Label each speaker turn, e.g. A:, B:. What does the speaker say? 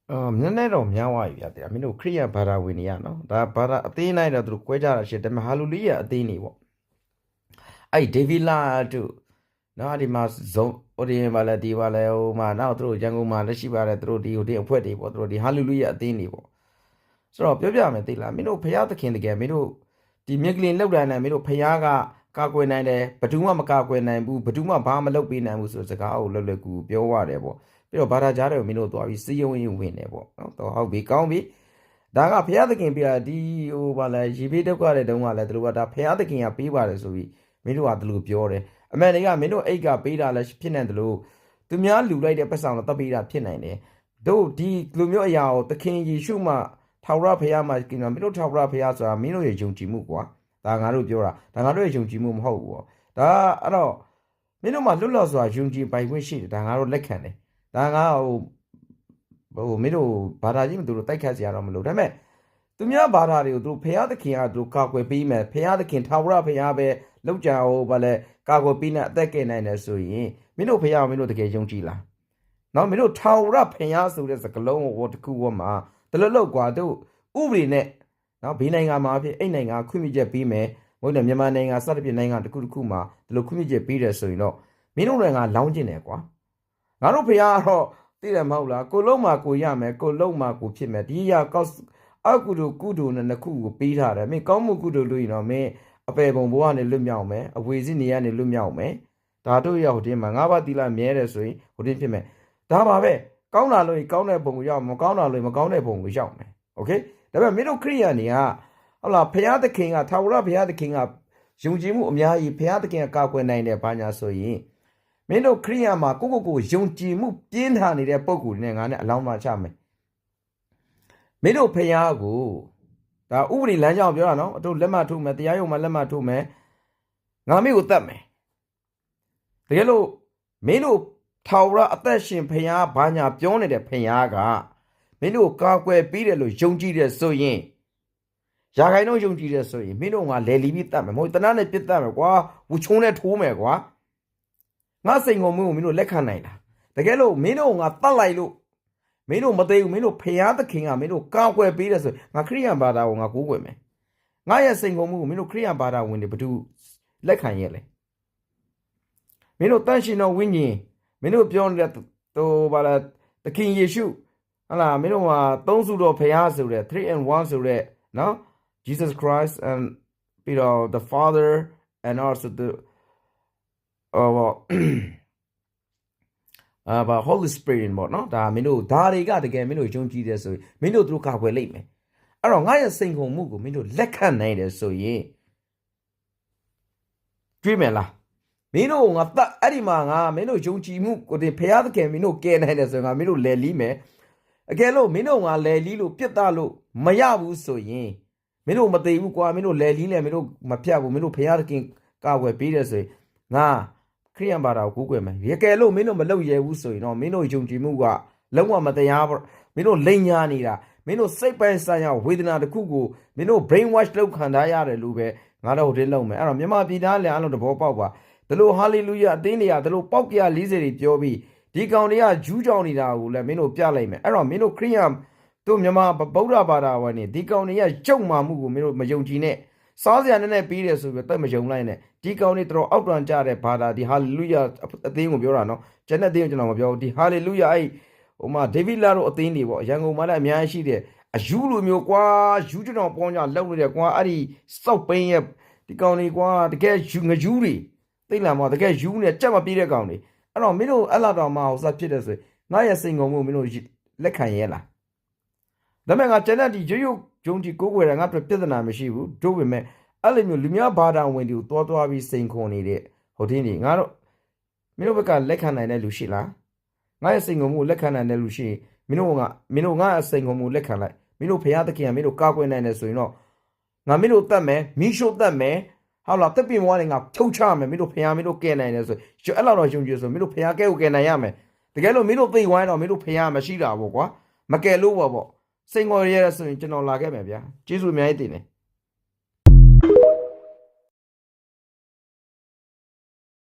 A: မျက်နှာတော့များသွားပြီဗျာတဲ့မင်းတို့ခရိယဘာသာဝင်တွေရနော်ဒါဘာသာအသေးနိုင်တော့သူတို့ကွဲကြတာရှစ်ဒါပေမဲ့ဟာလူလိယအသေးနေပေါ့အဲ့ဒေဗီလာတို့နော်ဒီမှာဇုံဟိုဒီမှာလည်းဒီပါလဲဟိုမှာနောက်သူတို့ရန်ကုန်မှာလက်ရှိပါတယ်သူတို့ဒီဟိုဒီအဖွဲ့တွေပေါ့သူတို့ဒီဟာလူလိယအသေးနေပေါ့ဆိုတော့ပြောပြမယ်သိလားမင်းတို့ဖရာသခင်တကယ်မင်းတို့ဒီမြက်ကလင်လောက်တိုင်းနဲ့မင်းတို့ဖရာကကာကွယ်နိုင်တယ်ဘယ်သူမှမကာကွယ်နိုင်ဘူးဘယ်သူမှဘာမှမလုပ်ပေးနိုင်ဘူးဆိုစကားကိုလွယ်လွယ်ကူပြောရတယ်ပေါ့ပြီးတော့ဘာသာကြားတွေကိုမင်းတို့သွားပြီးစီယုံရင်ဝင်တယ်ပေါ့နော်တော့ဟုတ်ပြီကောင်းပြီဒါကဖရာသခင်ပြဒီဟိုဘာလဲရေဘေးဒုက္ခတဲ့တုန်းကလည်းသူတို့ကဒါဖရာသခင်ကပေးပါတယ်ဆိုပြီးမင်းတို့ကသူတို့ပြောတယ်အမှန်တကယ်မင်းတို့အိတ်ကပေးတာလည်းဖြစ်နေတယ်လို့သူများလူလိုက်တဲ့ပတ်ဆောင်တော့တပ်ပေးတာဖြစ်နိုင်တယ်တို့ဒီလူမျိုးအရာကိုသခင်ယေရှုမှထာဝရဘုရားမှာကင်မင်းတို့ထာဝရဘုရားဆိုတာမင်းတို့ရဲ့ယုံကြည်မှုကွာဒါငါတို့ပြောတာဒါငါတို့ရဲ့ယုံကြည်မှုမဟုတ်ဘူးဒါအဲ့တော့မင်းတို့မှာလွတ်လပ်စွာယုံကြည်ပိုင်ခွင့်ရှိတယ်ဒါငါတို့လက်ခံတယ်ဒါငါဟိုမင်းတို့ဘာသာကြီးမသူတို့တိုက်ခတ်စရာတော့မလိုဒါပေမဲ့သူများဘာသာတွေကိုသူဘုရားသခင်ကသူကာကွယ်ပေးမယ်ဘုရားသခင်ထာဝရဘုရားပဲလောက်ကြအောင်ဗာလဲကာကွယ်ပေးနဲ့အသက်ကယ်နိုင်တယ်ဆိုရင်မင်းတို့ဘုရားကိုမင်းတို့တကယ်ယုံကြည်လားနော်မင်းတို့ထာဝရဘုရားဆိုတဲ့စကားလုံးကိုတခုဝမှာတလလောက်ကွာတို့ဥပဒေနဲ့နော်ဘေးနိုင်ငံမှာဖြစ်အိတ်နိုင်ငံခွင့်ပြုချက်ပေးမယ်မဟုတ်တယ်မြန်မာနိုင်ငံစသဖြင့်နိုင်ငံတစ်ခုတစ်ခုမှာဒီလိုခွင့်ပြုချက်ပေးတယ်ဆိုရင်တော့မင်းတို့လည်းငါလောင်းကျင်တယ်ကွာငါတို့ဖရားကတော့သိတယ်မဟုတ်လားကိုလုံးမှာကိုရမယ်ကိုလုံးမှာကိုဖြစ်မယ်ဒီရကောက်အကုတို့ကုတို့နဲ့နှစ်ခုကိုပေးထားတယ်မင်းကောင်းမှုကုတို့လို့ရင်တော့မင်းအပယ်ပုံဘဝနဲ့လွတ်မြောက်မယ်အဝေစီနေရနဲ့လွတ်မြောက်မယ်ဒါတို့ရောက်တဲ့မှာငါးပါးသီလမြဲတယ်ဆိုရင်ဟိုတင်ဖြစ်မယ်ဒါပါပဲကောင်းတာလို့ကောင်းတဲ့ပုံကိုရောက်မကောင်းတာလို့မကောင်းတဲ့ပုံကိုရောက်မယ်โอเคဒါပေမဲ့မင်းတို့ခရိယာနေကဟုတ်လားဘုရားသခင်ကထာဝရဘုရားသခင်ကယုံကြည်မှုအများကြီးဘုရားသခင်ကကာကွယ်နိုင်တယ်ဘာညာဆိုရင်မင်းတို့ခရိယာမှာကိုယုံကြည်မှုပြင်းထန်နေတဲ့ပုံကိုနဲ့ငါနဲ့အလောင်းမချမယ်မင်းတို့ဘုရားကိုဒါဥပဒေလမ်းကြောင်းပြောတာနော်အတို့လက်မှတ်ထိုးမယ်တရားရုံးမှာလက်မှတ်ထိုးမယ်ငါမင်းကိုတတ်မယ်တကယ်လို့မင်းတို့ထာဝရအသက်ရှင်ဘုရားဘာညာပြောနေတဲ့ဘုရားကမင်းတို့ကာကွယ်ပေးတယ်လို့ယုံကြည်တယ်ဆိုရင်ရာခိုင်နှုန်းယုံကြည်တယ်ဆိုရင်မင်းတို့ကလဲလီပြီးတတ်မယ်မဟုတ်တနာနဲ့ပြစ်တတ်မယ်ကွာဝချုံနဲ့ထိုးမယ်ကွာငါစိန်ကုန်မှုကိုမင်းတို့လက်ခံနိုင်တာတကယ်လို့မင်းတို့ကတတ်လိုက်လို့မင်းတို့မသိဘူးမင်းတို့ဖျားသခင်ကမင်းတို့ကာကွယ်ပေးတယ်ဆိုငါခရိယံဘာသာကိုငါကိုးကွယ်မယ်ငါရဲ့စိန်ကုန်မှုကိုမင်းတို့ခရိယံဘာသာဝင်တွေဘယ်သူလက်ခံရဲ့လဲမင်းတို့တန်ရှင်တော်ဝိညာဉ်မင်းတို့ပြောနေတဲ့ဟိုဘာလဲသခင်ယေရှုဟလာမင်းတို့မှာသုံးစုတော်ဖျားဆိုတဲ့3 and 1ဆိုတဲ့နော် Jesus Christ and ပြီးတော့ the Father and also theဘာ Holy Spirit ပေါ့နော်ဒါမင်းတို့ဒါတွေကတကယ်မင်းတို့ယုံကြည်တယ်ဆိုရင်မင်းတို့တို့ကာကွယ်လိမ့်မယ်အဲ့တော့ငါရဲ့စိန်ခုံမှုကိုမင်းတို့လက်ခံနိုင်တယ်ဆိုရင်ကြွေးမယ်လားမင်းတို့ငါတတ်အဲ့ဒီမှာငါမင်းတို့ယုံကြည်မှုကိုတင်ဖျားသခင်မင်းတို့ကဲနိုင်တယ်ဆိုရင်ငါမင်းတို့လဲလီးမယ်အကယ်လို့မင်းတို့ငါလဲလီးလို့ပြစ်သားလို့မရဘူးဆိုရင်မင်းတို့မသိဘူးကွာမင်းတို့လဲလီးလဲမင်းတို့မဖြတ်ဘူးမင်းတို့ဖျားသခင်ကာကွယ်ပေးတယ်ဆိုရင်ငါခရိယံဘာသာကိုကိုးကွယ်မယ်ရကယ်လို့မင်းတို့မလုပ်ရဘူးဆိုရင်တော့မင်းတို့ယုံကြည်မှုကလုံးဝမတရားမင်းတို့လိမ်ညာနေတာမင်းတို့စိတ်ပိုင်းဆိုင်ရာဝေဒနာတစ်ခုကိုမင်းတို့ brain wash လုပ်ခံထားရတယ်လို့ပဲငါတို့ဟိုတင်းလုံးမယ်အဲ့တော့မြန်မာပြည်သားလည်းအဲ့လိုတဘောပေါက်ပါဒါလို့ဟာလေလုယာအသင်းတွေကဒါလို့ပေါက်ပြ40တွေပြောပြီးဒီကောင်တွေကဂျူးကြောင်နေတာကိုလည်းမင်းတို့ပြလိုက်မယ်အဲ့တော့မင်းတို့ခရိယံတို့မြန်မာဗုဒ္ဓဘာသာဝင်နေဒီကောင်တွေကကြုံမာမှုကိုမင်းတို့မယုံကြည်နဲ့စားစရာနဲ့ပြီးတယ်ဆိုပြီးတော့မယုံလိုက်နဲ့ဒီကောင်တွေတော်အောက်တန်ကြတဲ့ဘာသာဒီဟာလေလုယာအသင်းကိုပြောတာနော်ဂျန်နတ်အသင်းကိုကျွန်တော်မပြောဘူးဒီဟာလေလုယာအဲ့ဟိုမှာဒေးဗစ်လာတို့အသင်းတွေပေါ့ရန်ကုန်မှာလည်းအများကြီးရှိတယ်အယူလိုမျိုးကွာယူကျွန်တော်ပေါင်းကြလောက်နေတယ်ကွာအဲ့ဒီစောက်ပိန်းရဲ့ဒီကောင်တွေကွာတကယ်ယူငယူတွေသိလားမတကယ်ယူနေကြက်မပြေးတဲ့ကောင်တွေအဲ့တော့မင်းတို့အဲ့လာတော်မှာဟိုစဖြစ်တယ်ဆိုရင်ငါရဲ့စိန်ကုန်မှုမင်းတို့လက်ခံရဲလားဒါပေမဲ့ငါဂျန်နတ်ဒီရိုးရိုးဂျုံကြီးကိုးကွယ်တယ်ငါပြဿနာမရှိဘူးတို့ပေမဲ့အဲ့လိုမျိုးလူများဘာသာဝင်တွေကိုတွားပြီးစိန်ခွန်နေတဲ့ဟိုတင်းကြီးငါတို့မင်းတို့ဘက်ကလက်ခံနိုင်တဲ့လူရှိလားငါရဲ့စိန်ခွန်မှုလက်ခံနိုင်တဲ့လူရှိမင်းတို့ငါရဲ့စိန်ခွန်မှုလက်ခံလိုက်မင်းတို့ဖရာသခင်ကမင်းတို့ကာကွယ်နိုင်တယ်ဆိုရင်တော့ငါမင်းတို့တတ်မယ်မီးရှို့တတ်မယ်ဟောလားတက်ပြင်ဘွားတွေငါထုတ်ချမယ်မင်းတို့ဖရာမင်းတို့ကယ်နိုင်တယ်ဆိုရင်အဲ့လောက်တော့ယုံကြည်ဆိုမင်းတို့ဖရာကဲကိုကယ်နိုင်ရမယ်တကယ်လို့မင်းတို့သိဝိုင်းတော့မင်းတို့ဖရာမရှိတာပေါ့ကွာမကယ်လို့ပေါ့စိန်ခေါ်ရဲဆိုရင်ကျွန်တော်လာခဲ့မယ်ဗျာကျေးဇူးအများကြီးတင်တယ်